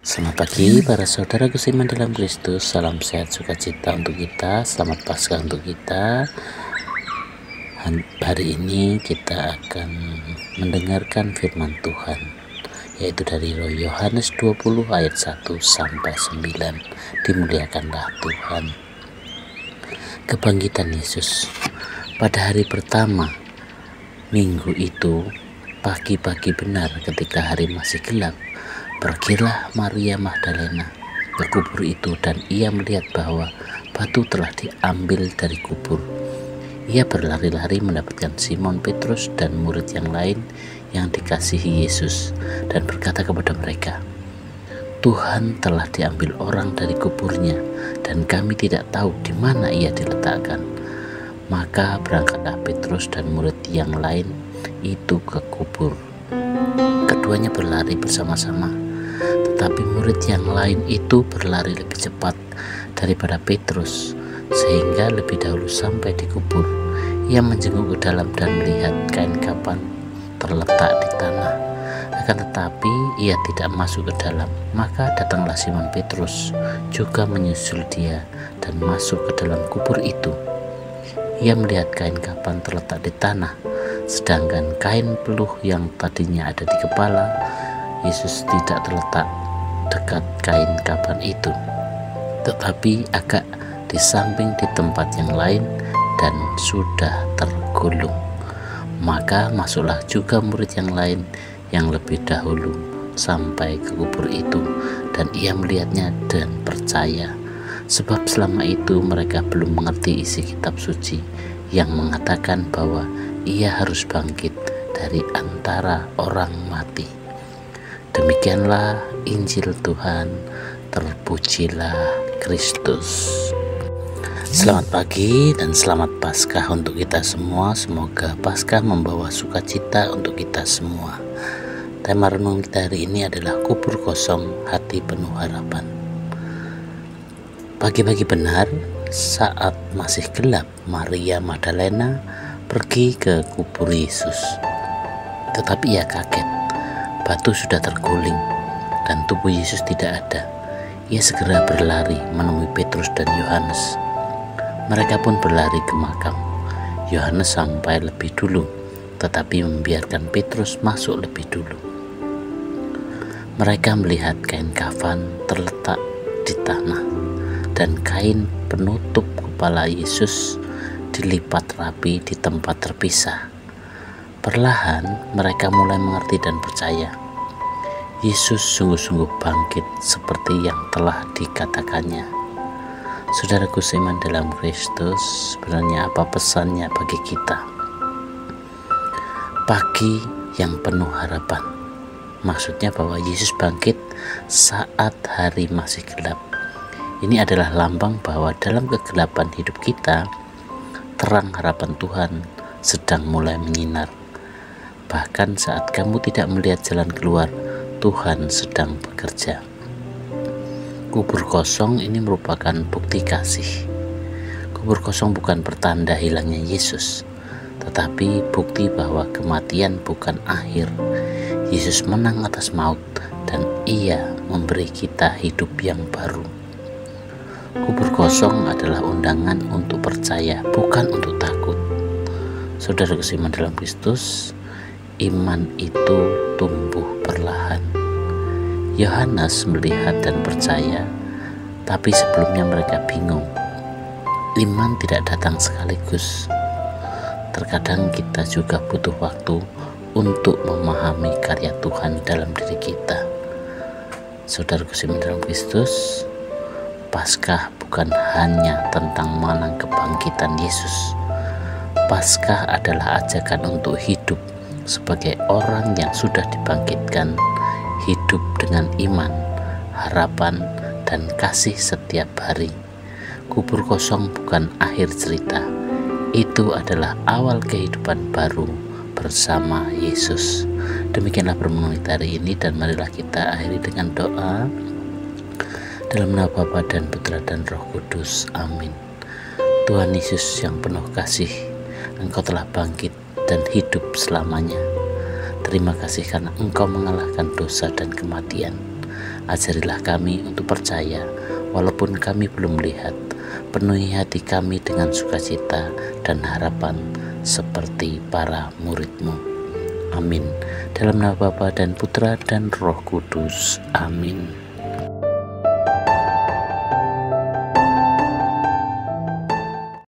Selamat pagi para saudaraku seiman dalam Kristus. Salam sehat sukacita untuk kita. Selamat Paskah untuk kita. Hari ini kita akan mendengarkan firman Tuhan, yaitu dari Yohanes 20 ayat 1 sampai 9. Dimuliakanlah Tuhan. Kebangkitan Yesus. Pada hari pertama minggu itu, pagi-pagi benar ketika hari masih gelap, pergilah Maria Magdalena ke kubur itu, dan ia melihat bahwa batu telah diambil dari kubur. Ia berlari-lari mendapatkan Simon Petrus dan murid yang lain yang dikasihi Yesus, dan berkata kepada mereka, "Tuhan telah diambil orang dari kuburnya, dan kami tidak tahu di mana ia diletakkan." Maka berangkatlah Petrus dan murid yang lain itu ke kubur. Keduanya berlari bersama-sama, tetapi murid yang lain itu berlari lebih cepat daripada Petrus, sehingga lebih dahulu sampai di kubur. Ia menjenguk ke dalam dan melihat kain kafan terletak di tanah, akan tetapi ia tidak masuk ke dalam. Maka datanglah Simon Petrus juga menyusul dia dan masuk ke dalam kubur itu. Ia melihat kain kafan terletak di tanah, sedangkan kain peluh yang tadinya ada di kepala Yesus tidak terletak dekat kain kafan itu, tetapi agak di samping di tempat yang lain dan sudah tergulung. Maka masuklah juga murid yang lain yang lebih dahulu sampai ke kubur itu, dan ia melihatnya dan percaya. Sebab selama itu mereka belum mengerti isi kitab suci yang mengatakan bahwa ia harus bangkit dari antara orang mati. Demikianlah Injil Tuhan. Terpujilah Kristus. Selamat pagi dan selamat Paskah untuk kita semua. Semoga Paskah membawa sukacita untuk kita semua. Tema renung kita hari ini adalah kubur kosong, hati penuh harapan. Pagi-pagi benar, saat masih gelap, Maria Magdalena pergi ke kubur Yesus. Tetapi ia kaget, batu sudah terguling dan tubuh Yesus tidak ada. Ia segera berlari menemui Petrus dan Yohanes. Mereka pun berlari ke makam. Yohanes sampai lebih dulu, tetapi membiarkan Petrus masuk lebih dulu. Mereka melihat kain kafan terletak di tanah, dan kain penutup kepala Yesus dilipat rapi di tempat terpisah. Perlahan mereka mulai mengerti dan percaya. Yesus sungguh-sungguh bangkit seperti yang telah dikatakannya. Saudaraku seiman dalam Kristus, sebenarnya apa pesannya bagi kita? Pagi yang penuh harapan. Maksudnya bahwa Yesus bangkit saat hari masih gelap. Ini adalah lambang bahwa dalam kegelapan hidup kita, terang harapan Tuhan sedang mulai menyinar. Bahkan saat kamu tidak melihat jalan keluar, Tuhan sedang bekerja. Kubur kosong ini merupakan bukti kasih. Kubur kosong bukan pertanda hilangnya Yesus, tetapi bukti bahwa kematian bukan akhir. Yesus menang atas maut dan Ia memberi kita hidup yang baru. Kubur kosong adalah undangan untuk percaya, bukan untuk takut. Saudara seiman dalam Kristus, iman itu tumbuh perlahan. Yohanes melihat dan percaya, tapi sebelumnya mereka bingung. Iman tidak datang sekaligus. Terkadang kita juga butuh waktu untuk memahami karya Tuhan dalam diri kita. Saudara seiman dalam Kristus, Paskah bukan hanya tentang mengenang kebangkitan Yesus. Paskah adalah ajakan untuk hidup sebagai orang yang sudah dibangkitkan, hidup dengan iman, harapan, dan kasih setiap hari. Kubur kosong bukan akhir cerita. Itu adalah awal kehidupan baru bersama Yesus. Demikianlah permenungan kita hari ini, dan marilah kita akhiri dengan doa. Dalam nama Bapa dan Putra dan Roh Kudus. Amin. Tuhan Yesus yang penuh kasih, Engkau telah bangkit dan hidup selamanya. Terima kasih karena Engkau mengalahkan dosa dan kematian. Ajarilah kami untuk percaya, walaupun kami belum melihat. Penuhi hati kami dengan sukacita dan harapan seperti para murid-Mu. Amin. Dalam nama Bapa dan Putra dan Roh Kudus. Amin.